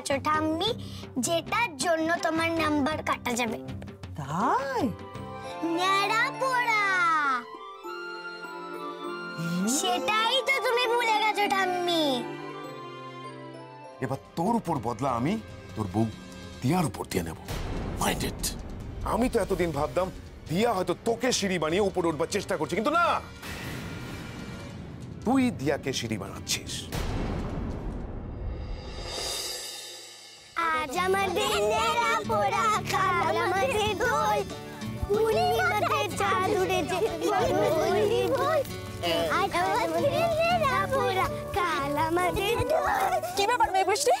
গেছো ঠাম্মি, যেটার জন্য তোমার নাম্বার কাটা যাবে। তাই? ন্যাড়া পোড়া, সেটাই তো তুমি ভুলে গেছো ঠাম্মি। এবার তোর উপর বদলা আমি তোর বউ দিয়ার উপর দিয়ে নেব। মাইন্ডেড। আমি তো এতদিন ভাবতাম দিয়া হয়তো তোকে সিঁড়ি বানিয়ে উপরে উঠবার চেষ্টা করছে, কিন্তু না, তুই দিয়াকে সিঁড়ি বানাচ্ছিস। আজ আমাদের ন্যাড়া পোড়া, কাল আমাদের দোল, পূর্ণিমাতে চাঁদ উঠেছে, বলি বল। আজ আমাদের ন্যাড়া পোড়া, কাল আমাদের দোল। কি ব্যাপার মেয়ে বৃষ্টি?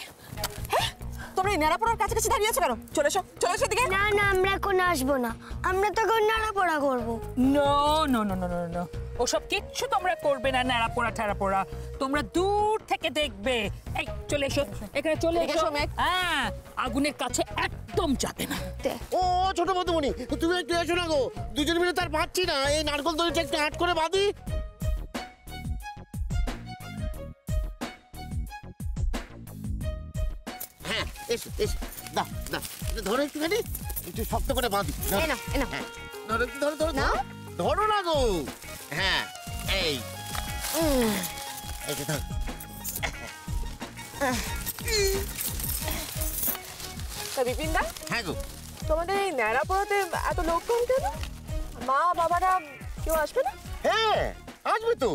হ্যাঁ, তোমরা এই ন্যাড়াপোড়ার কাছাকাছি দাঁড়িয়ে আছো কেন? চলে এসো, চলে এসো দিকে। না না, আমরা এখন আসবো না, আমরা তখন ন্যাড়া পোড়া করবো। No no no no no, ওসব কিচ্ছু তোমরা করবে না। ন্যাড়া পোড়া ঠেড়া পোড়া তোমরা দূর থেকে দেখবে। এই চলে এসো, এখানে চলে এসো। হ্যাঁ, আগুনের কাছে একদম যাবে না। ও ছোট বন্ধুমণি, তুমি একটু এসো না গো, দুজন মিলে তার পাচ্ছি না, এই নারকল দড়িটা একটু হাট করে বাঁধি। হ্যাঁ এসো এসো, দাও দাও, ধরো একটুখানি, একটু শক্ত করে বাঁধি। ধরো একটু, ধরো ধরো ধরো না গো। হ্যাঁ এই এই যে ধরো। বিপিন দা, হ্যাঁ গো, তোমাদের এই ন্যাড়াপোড়াতে এত লোক কম কেন? মা বাবারা কেউ আসবে না? হ্যাঁ আসবে তো,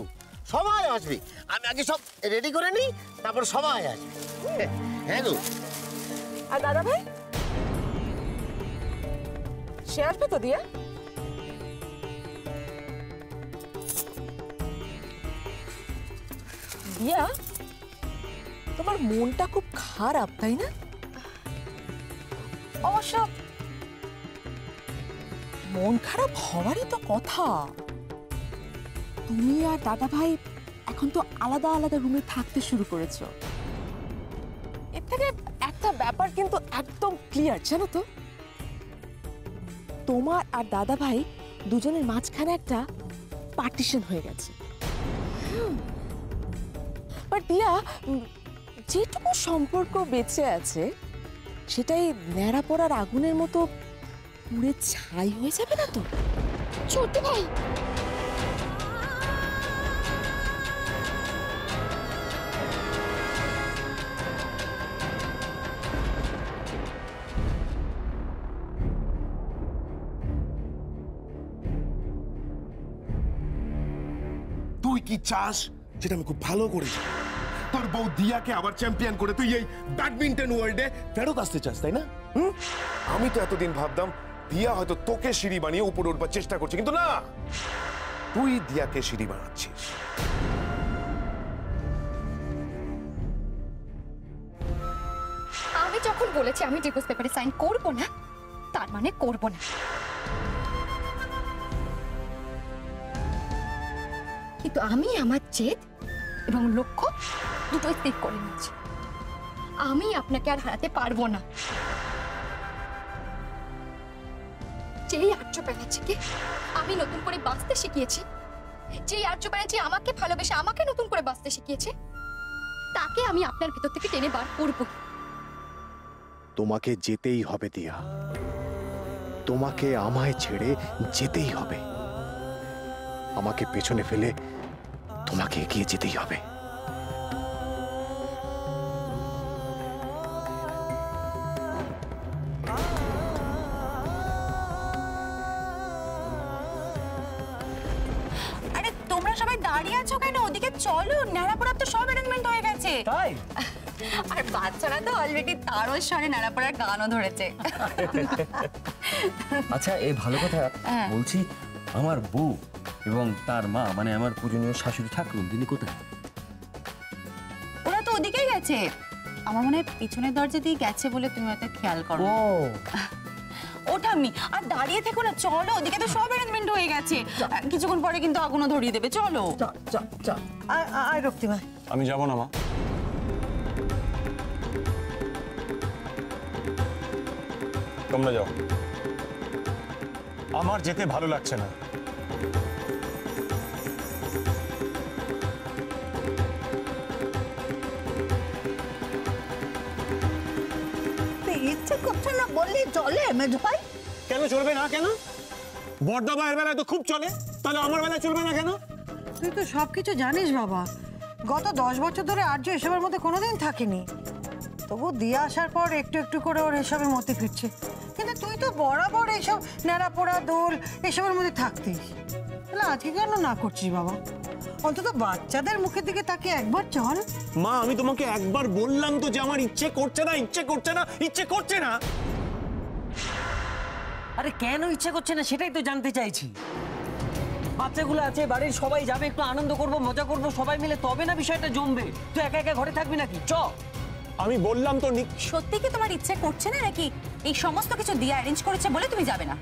সবাই আসবে। আমি আগে সব রেডি করে নিই, তারপর সবাই আসবে। হ্যাঁ গো। আর দাদা ভাই সে আসবে তো? দিয়া, দিয়া, তোমার মনটা খুব খারাপ তাই না? অবশ্য মন খারাপ হওয়ারই তো কথা। তুমি আর দাদা ভাই এখন তো আলাদা আলাদা রুমে থাকতে শুরু করেছো। এর থেকে একটা ব্যাপার কিন্তু একদম ক্লিয়ার, জানো তো? তোমার আর দাদা ভাই দুজনের মাঝখানে একটা পার্টিশন হয়ে গেছে। বাট দিয়া, যেটুকু সম্পর্ক বেঁচে আছে সেটাই ন্যাড়া পোড়ার আগুনের মতো পুড়ে ছাই হয়ে যাবে না তো? ছোট ভাই, তুই কি চাস সেটা আমি খুব ভালো করে জানি। তোর বউ দিয়াকে আবার চ্যাম্পিয়ন করে তুই এই ব্যাডমিন্টন ওয়ার্ল্ডে ফেরত আসতে চাস, তাই না? আমি তো এতদিন ভাবতাম দিয়া হয়তো তোকে সিঁড়ি বানিয়ে উপরে উঠবার চেষ্টা করছে, কিন্তু না, তুই দিয়াকে সিঁড়ি বানাচ্ছিস। আমি যখন বলেছি আমি ডিভোর্স পেপারে সাইন করব না, তার মানে করব না। কিন্তু আমি আমার জেদ এবং লক্ষ্য দুটোই স্থির করে নিয়েছি। আমি আপনাকে আর হারাতে পারবো না। যেই আর্য ব্যানার্জিকে আমি নতুন করে বাঁচতে শিখিয়েছি, যেই আর্য ব্যানার্জি আমাকে ভালোবেসে আমাকে নতুন করে বাঁচতে শিখিয়েছে, তাকে আমি আপনার ভিতর থেকে টেনে বার করব। তোমাকে যেতেই হবে দিয়া, তোমাকে আমায় ছেড়ে যেতেই হবে। আমাকে পেছনে ফেলে তোমাকে এগিয়ে যেতেই হবে। আরে তোমরা সবাই দাঁড়িয়ে আছো কেন? ওদিকে চলো, ন্যাড়াপোড়ার তো সব অ্যারেঞ্জমেন্ট হয়ে গেছে। তাই? আর বাচ্চারা তো অলরেডি তারও স্বরে ন্যাড়াপোড়ার গানও ধরেছে। আচ্ছা, এই ভালো কথা। বলছি, আমার বউ এবং তার মা, মানে আমার পূজনীয় শাশুড়ি ঠাকুর, তিনি কোথায়? ওরা তো ওদিকেই গেছে। আমার মনে হয় পিছনের দরজা দিয়ে গেছে বলে তুমি হয়তো খেয়াল করো। ও ঠাম্মি, আর দাঁড়িয়ে থেকো না, চলো, ওদিকে তো সব অ্যারেঞ্জমেন্ট হয়ে গেছে। কিছুক্ষণ পরে কিন্তু আগুনও ধরিয়ে দেবে, চলো। আয় রক্তিমা। আমি যাব না মা। তোমরা যাও, আমার যেতে ভালো লাগছে না। ইচ্ছে করছে না বললেই চলে মেজ ভাই? কেন চলবে না? কেন বড়দা ভাইয়ের বেলায় তো খুব চলে, তাহলে আমার বেলায় চলবে না কেন? তুই তো সবকিছু জানিস বাবা। গত 10 বছর ধরে আর্য এসবের মধ্যে কোনোদিন থাকেনি, তবু দিয়ে আসার পর একটু একটু করে ওর এসবের মধ্যে ফিরছে। কিন্তু তুই তো বরাবর এইসব ন্যাড়া পোড়া দোল এসবের মধ্যে থাকতিস, তাহলে আজকে কেন না করছিস বাবা? অন্তত বাচ্চাদের মুখের দিকে তাকিয়ে একবার চল। মা, আমি তোমাকে একবার বললাম তো যে আমার ইচ্ছে করছে না, ইচ্ছে করছে না, ইচ্ছে করছে না। আরে কেন ইচ্ছে করছে না সেটাই তো জানতে চাইছি। বাচ্চাগুলো আছে, বাড়ির সবাই যাবে, একটু আনন্দ করব, মজা করব সবাই মিলে, তবে না বিষয়টা জমবে। তুই একা একা ঘরে থাকবি নাকি? চ। আমি বললাম তো। সত্যি কি তোমার ইচ্ছে করছে না, নাকি এই সমস্ত কিছু দিয়ে অ্যারেঞ্জ করেছে বলে তুমি যাবে না?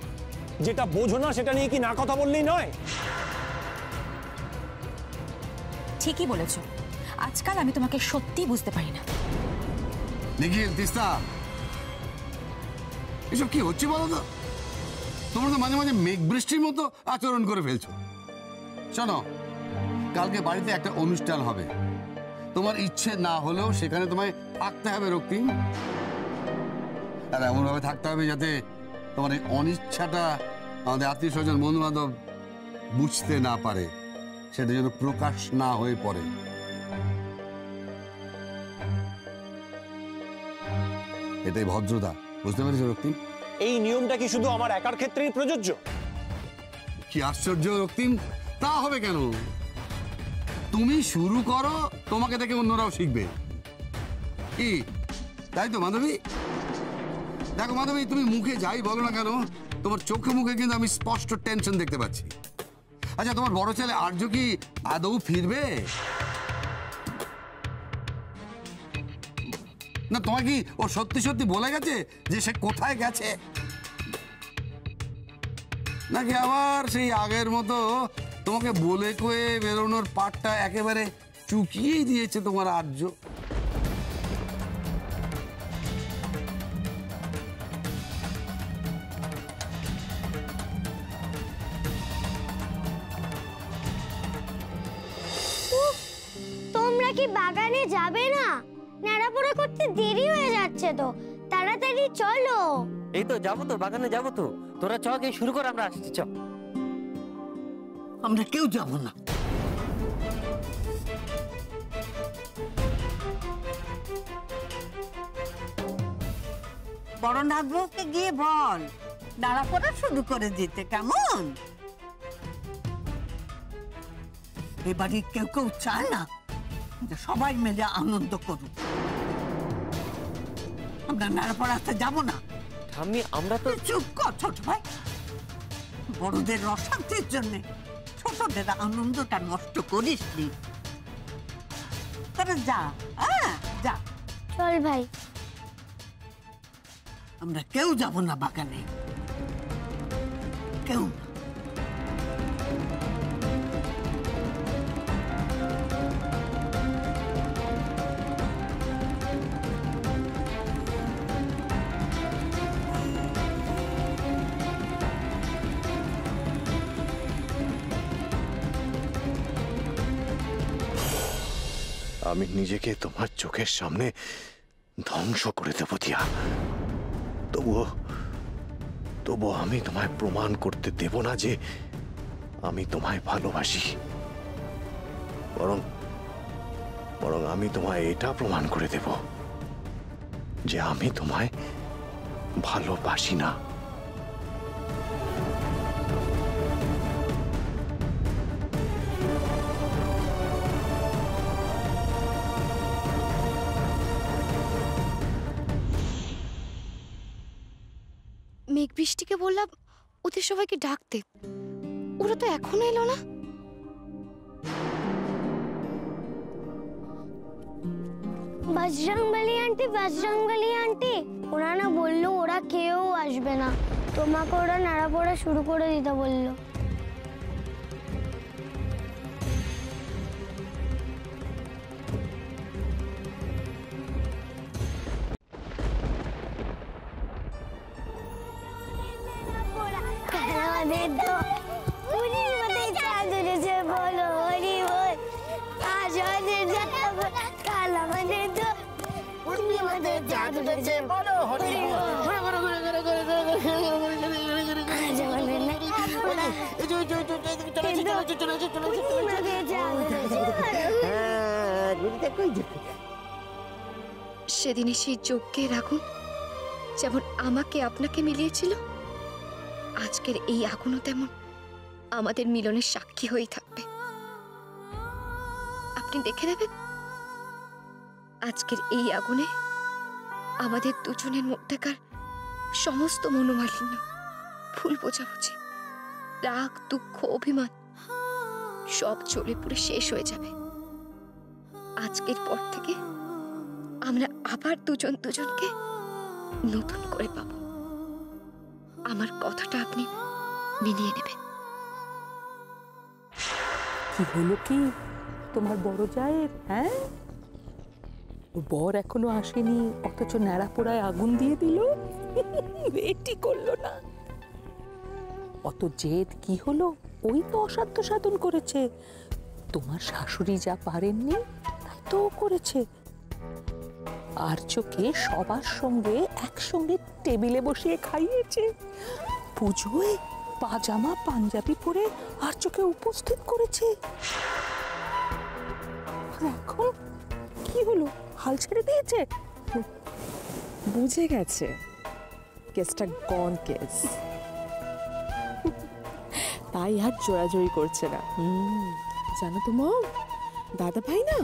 যেটা বোঝো না সেটা নিয়ে কি না কথা বললেই নয়? ঠিকই বলেছো, আজকাল আমি তোমাকে সত্যি বুঝতে পারি না। নিখিল, তিস্তা, এসব কি হচ্ছে বলো তো? তোমরা তো মাঝে মাঝে মেঘ বৃষ্টির মতো আচরণ করে ফেলছো। শোনো, কালকে বাড়িতে একটা অনুষ্ঠান হবে, তোমার ইচ্ছে না হলেও সেখানে তোমায় থাকতে হবে রক্তিম। আর এমনভাবে থাকতে হবে যাতে তোমার এই অনিচ্ছাটা আমাদের আত্মীয় স্বজন বন্ধু বান্ধব বুঝতে না পারে, সেটা যেন প্রকাশ না হয়ে পড়ে। এটাই ভদ্রতা, বুঝতে পেরেছো রক্তিম? এই নিয়মটা কি শুধু আমার একার ক্ষেত্রেই প্রযোজ্য? কি আশ্চর্য রক্তিম, তা হবে কেন? তুমি শুরু করো, তোমাকে দেখে অন্যরাও শিখবে। কি তাই তো মাধবী? দেখো মাধবী, তুমি মুখে যাই বলো না কেন, তোমার চোখে মুখে কিন্তু আমি স্পষ্ট টেনশন দেখতে পাচ্ছি। আচ্ছা, তোমার বড় ছেলে আর্য কি আদৌ ফিরবে? না, তোমার কি ও সত্যি সত্যি বলে গেছে যে সে কোথায় গেছে, নাকি আবার সেই আগের মতো তোমাকে বলে কয়ে বেরোনোর পাটটা একেবারে চুকিয়েই দিয়েছে তোমার আর্য? তোমরা কি বাগানে যাবে না? নাড়াপোড়া করতে দেরি হয়ে যাচ্ছে তো, তাড়াতাড়ি চলো। এই তো যাবো তো, বাগানে যাবো তো। তোরা চ, গিয়ে শুরু কর, আমরা আসছি। চ। আমরা কেউ যাব না। বড় নাগবউকে গিয়ে বল নাড়াপোড়া শুরু করে দিতে, কেমন? এবারে কেউ কেউ চায় না যে সবাই মিলে আনন্দ করুক। আমরা নাড়াপোড়াতে যাব না। ঠাম্মি, আমরা তো। চুপ কর ছোট ভাই, বড়দের অশান্তির জন্য ছোটদের আনন্দটা নষ্ট করিস নি। তোরা যা, যা। চল ভাই। আমরা কেউ যাব না বাগানে, কেউ না। আমি নিজেকে তোমার চোখের সামনে ধ্বংস করে দেব দিয়া, তবুও আমি তোমায় প্রমাণ করতে দেব না যে আমি তোমায় ভালোবাসি। বরং আমি তোমায় এটা প্রমাণ করে দেব যে আমি তোমায় ভালোবাসি না। মেঘ বৃষ্টিকে বললাম ওদের সবাইকে ডাকতে, ওরা তো এখনো এলো না। বজরংবলী আন্টি, বজরংবলী আন্টি, ওরা না বললো ওরা কেউ আসবে না, তোমাকে ওরা নাড়াপোড়া শুরু করে দিতে বললো। আমাদের তো উনির মধ্যে চাঁদ উঠেছে, বলো হরি বল। আজ আমাদের কাল আমাদের তো উনির মাঝে চাঁদ উঠেছে বলো হরি সেদিনে সেই যজ্ঞের আগুন যেমন আমাকে আপনাকে মিলিয়েছিল, আজকের এই আগুনও তেমন আমাদের মিলনের সাক্ষী হয়ে থাকবে। আপনি দেখে নেবেন, আজকের এই আগুনে আমাদের দুজনের মধ্যেকার সমস্ত মনোমালিন্য, ভুল বোঝাবুঝি, রাগ, দুঃখ, অভিমান সব জ্বলে পুড়ে শেষ হয়ে যাবে। আজকের পর থেকে আমরা আবার দুজন দুজনকে নতুন করে পাবো। আমার কথাটা আপনি মিলিয়ে নেবেন। কি হলো কি তোমার বড় জায়ের? হ্যাঁ, বর এখনো আসেনি অথচ ন্যাড়া পোড়ায় আগুন দিয়ে দিল, এটি করলো না। অত জেদ কি হলো? ওই তো অসাধ্য সাধন করেছে। তোমার শাশুড়ি যা পারেননি তাই তো করেছে। আর চোখে সবার সঙ্গে একসঙ্গে টেবিলে বসিয়ে খাইয়েছে, পুজোয় পাজামা পাঞ্জাবি পরে আর চোখে উপস্থিত করেছে। এখন কি হলো? হাল ছেড়ে দিয়েছে? বুঝে গেছে কেসটা গন কেস, তাই আর জোরাজোরি করছে না। জানো তো মা, দাদা ভাই না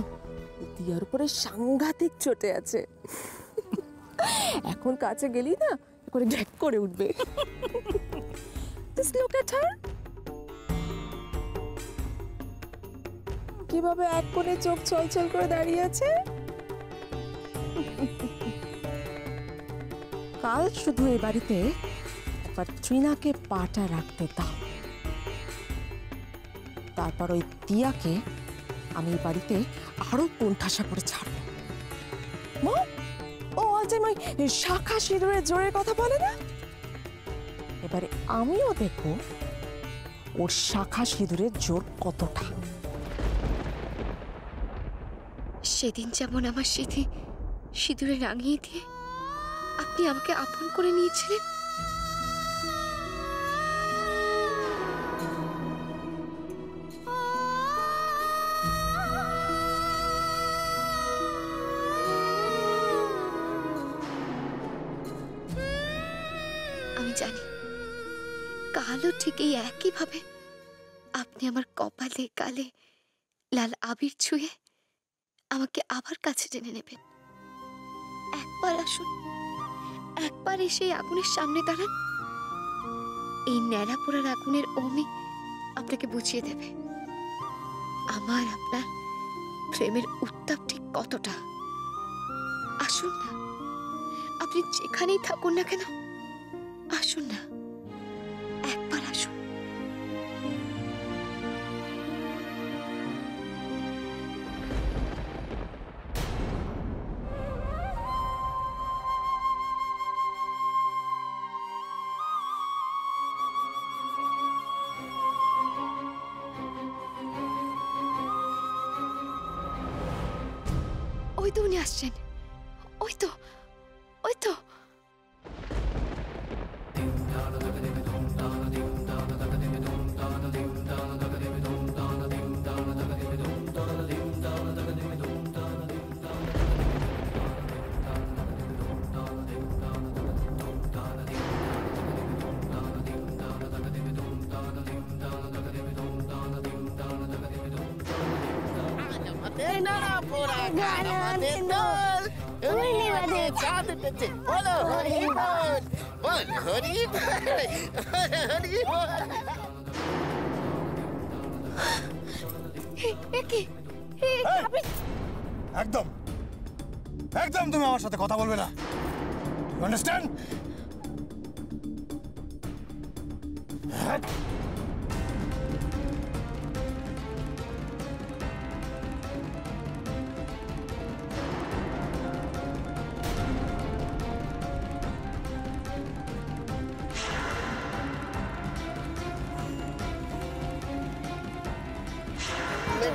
দিয়ার উপরে সাংঘাতিক চটে আছে। এখন কাছে গেলি না করে ঢ্যাক করে উঠবে। Just look at her. কিভাবে এক কোণে চোখ ছলছল করে দাঁড়িয়ে আছে। কাল শুধু এই বাড়িতে একবার ট্রিনাকে পাটা রাখতে দাও, তারপর ওই টিয়াকে আমি এই বাড়িতে আরো কোণঠাসা করে ছাড়বো। মা, ও যে ওই শাখা সিঁদুরের জোরের কথা বলে না, এবারে আমিও দেখবো ওর শাখা সিঁদুরের জোর কতটা। সেদিন যেমন আমার স্মৃতি সিঁদুরে রাঙিয়ে দিয়ে আপনি আমাকে আপন করে নিয়েছিলেন, আমি জানি কালও ঠিক এই একইভাবে আপনি আমার কপালে গালে লাল আবির ছুঁয়ে আমাকে আবার কাছে টেনে নেবেন। একবার আসুন, একবার এসে আগুনের সামনে দাঁড়ান। এই ন্যাড়া পোড়ার আগুনের অগ্নি আপনাকে বুঝিয়ে দেবে আমার আপনার প্রেমের উত্তাপ ঠিক কতটা। আসুন না, আপনি যেখানেই থাকুন না কেন, আসুন না, একবার আসুন। ওই তো উনি আসছেন, ওই তো, ওই তো। একদম একদম তুমি আমার সাথে কথা বলবে না, আন্ডারস্ট্যান্ড?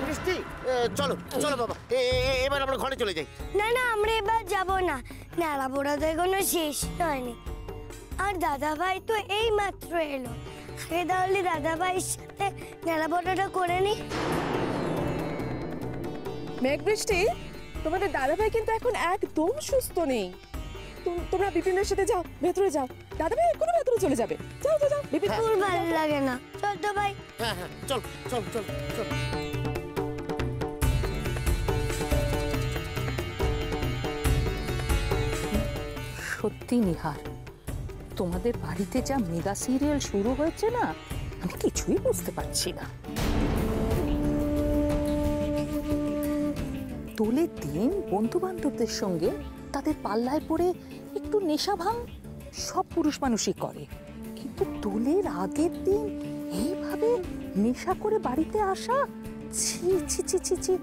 বৃষ্টি, চলো চলো বাবা, এবার আমরা ঘরে চলে যাই। না না, আমরা এবার যাব না। নেড়া পোড়া তো এখনো শেষ হয়নি, আর দাদা ভাই তো এই মাত্র এলো। আগে তাহলে দাদা ভাইয়ের সাথে নেড়া পোড়াটা করে নি। মেঘবৃষ্টি, তোমাদের দাদা ভাই কিন্তু এখন একদম সুস্থ নেই। তোমরা বিপিনের সাথে যাও, ভেতরে যাও। দাদা ভাই এখনো ভেতরে চলে যাবে। যাও যাও যাও। বিপিন তোর ভালো লাগে না, চল তো ভাই। হ্যাঁ হ্যাঁ, চল চল চল চল। সত্যি নিহার, তোমাদের বাড়িতে যা মেগা সিরিয়াল শুরু হয়েছে না, আমি কিছুই বুঝতে পারছি না। দোলের দিন বন্ধু বান্ধবদের সঙ্গে তাদের পাল্লায় পড়ে একটু নেশা ভাঙ সব পুরুষ মানুষই করে, কিন্তু দোলের আগের দিন এইভাবে নেশা করে বাড়িতে আসা, ছি ছি ছি ছি ছি।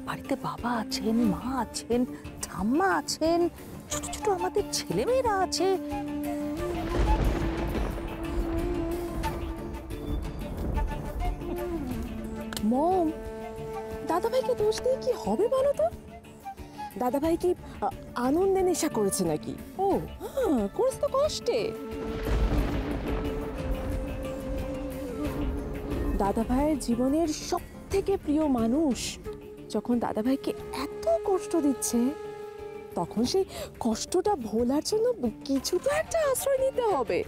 বাড়িতে বাবা আছেন, মা আছেন, ঠাম্মা আছেন, ছোট ছোট আমাদের ছেলেমেয়েরা আছে। মম, দাদা ভাইকে দোষ দিয়ে কি হবে বলো তো? দাদা ভাই কি আনন্দে নেশা করেছে নাকি? ও হ্যাঁ, করেছে তো কষ্টে। দাদা ভাইয়ের জীবনের সব থেকে প্রিয় মানুষ যখন দাদা ভাইকে এত কষ্ট দিচ্ছে, তখন সেই কষ্টটা ভোলার জন্য কিছু তো একটা আশ্রয় নিতে হবে।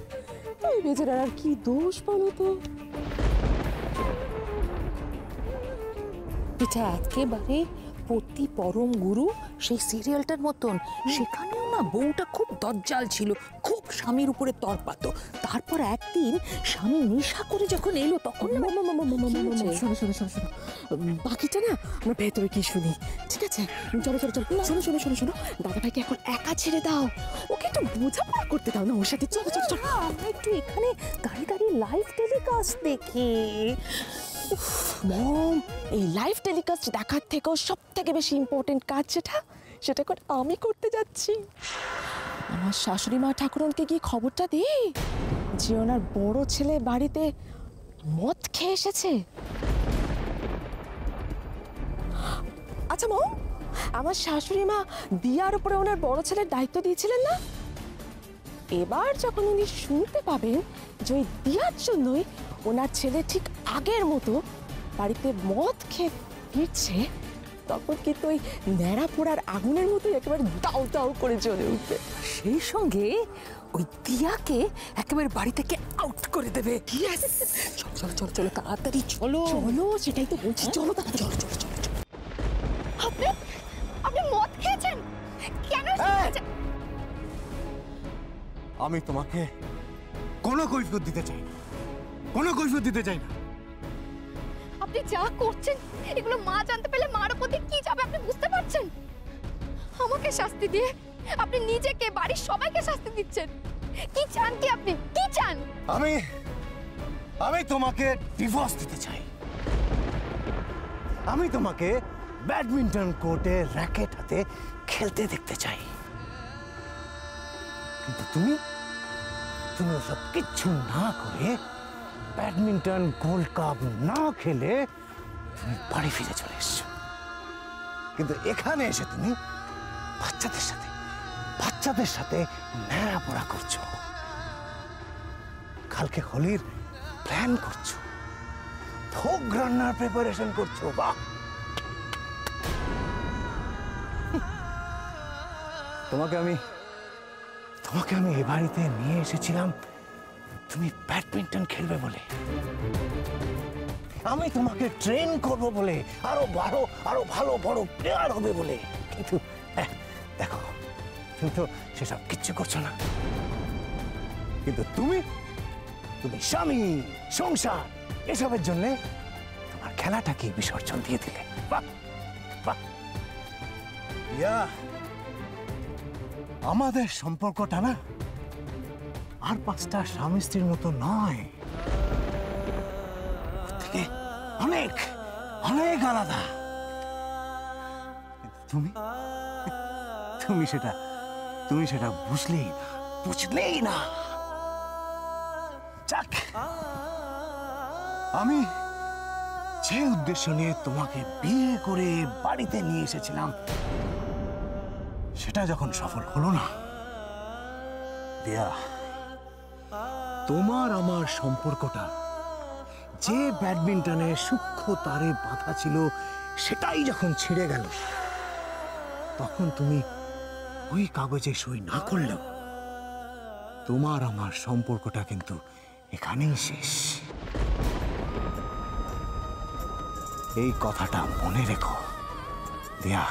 তাই বেচারার আর কি দোষ বলো তো? এটা একেবারে পতি পরম গুরু সেই সিরিয়ালটার মতন। সেখানেও না বউটা খুব দজ্জাল ছিল, খুব স্বামীর উপরে তরপাতো। তারপর একদিন স্বামী নেশা করে যখন এলো, তখন শোনো শোনো শোনো শোনো, বাকিটা না আমরা ভেতরে কি শুনি, ঠিক আছে? চলো চলো চলো, শোনো শোনো শোনো শোনো, দাদা ভাইকে এখন একা ছেড়ে দাও, ওকে একটু বোঝাপড়া করতে দাও না ওর সাথে। চলো চলো চলো, আমরা একটু এখানে দাঁড়িয়ে দাঁড়িয়ে লাইভ টেলিকাস্ট দেখি। মম, এই লাইভ টেলিকাস্ট দেখার থেকেও সব থেকে বেশি ইম্পর্টেন্ট কাজ সেটা করে আমি করতে যাচ্ছি। আমার শাশুড়ি মা ঠাকুরনকে গিয়ে খবরটা দিই যে ওনার বড় ছেলে বাড়িতে মদ খেয়ে এসেছে। আচ্ছা মম, আমার শাশুড়ি মা দিয়ার উপরে ওনার বড় ছেলের দায়িত্ব দিয়েছিলেন না? এবার যখন উনি শুনতে পাবেন যে ওই দিয়ার জন্যই ওনার ছেলে ঠিক আগের মতো বাড়িতে মদ খেয়ে ফিরছে, তখন কিন্তু ওই ন্যাড়া পোড়ার আগুনের মতোই একেবারে দাউ দাউ করে জ্বলে উঠবে। সেই সঙ্গে ওই দিয়াকে একেবারে বাড়ি থেকে আউট করে দেবে। চলো চলো চলো চলো, তাড়াতাড়ি চলো চলো, সেটাই তো বলছি, চলো তাড়াতাড়ি চলো চলো চলো। আপনি মদ খেয়েছেন কেন? আমি তোমাকে কোনো কৈফিয়ত দিতে চাই না, কোনো কৈফিয়ত দিতে চাই না। আপনি যা করছেন এগুলো মা জানতে পারলে মার উপর দিয়ে কি যাবে আপনি বুঝতে পারছেন? আমাকে শাস্তি দিয়ে আপনি নিজেকে, বাড়ির সবাইকে শাস্তি দিচ্ছেন। কি চান, কি আপনি কি চান? আমি তোমাকে ডিভোর্স দিতে চাই। আমি তোমাকে ব্যাডমিন্টন কোর্টে র্যাকেট হাতে খেলতে দেখতে চাই, কিন্তু তুমি ওসব কিচ্ছু না করে, ব্যাডমিন্টন গোল্ড কাপ না খেলে তুমি বাড়ি ফিরে চলে এসছো। কিন্তু এখানে এসে তুমি বাচ্চাদের সাথে ন্যাড়াপোড়া করছো, কালকে হোলির প্ল্যান করছো, ভোগ রান্নার প্রিপারেশন করছো। বাহ, তোমাকে আমি এ বাড়িতে নিয়ে এসেছিলাম তুমি ব্যাডমিন্টন খেলবে বলে, আমি তোমাকে ট্রেন করব বলে, আরো ভালো বড় প্লেয়ার হবে বলে। কিন্তু দেখো, তুমি তো সেসব কিচ্ছু করছো না। কিন্তু তুমি স্বামী, সংসার এসবের জন্য তোমার খেলাটাকে বিসর্জন দিয়ে দিলে। বাহ বাহ, আমাদের সম্পর্কটা না আর 5টা স্বামী স্ত্রীর মতো নয়, থেকে অনেক অনেক আলাদা। তুমি সেটা বুঝলেই না। যাক, আমি যে উদ্দেশ্য নিয়ে তোমাকে বিয়ে করে বাড়িতে নিয়ে এসেছিলাম সেটা যখন সফল হলো না, দিয়া, তোমার আমার সম্পর্কটা যে ব্যাডমিন্টনের সূক্ষ্ম তারে বাঁধা ছিল সেটাই যখন ছিঁড়ে গেল, তখন তুমি ওই কাগজে সই না করলেও তোমার আমার সম্পর্কটা কিন্তু এখানেই শেষ। এই কথাটা মনে রেখো দিয়া।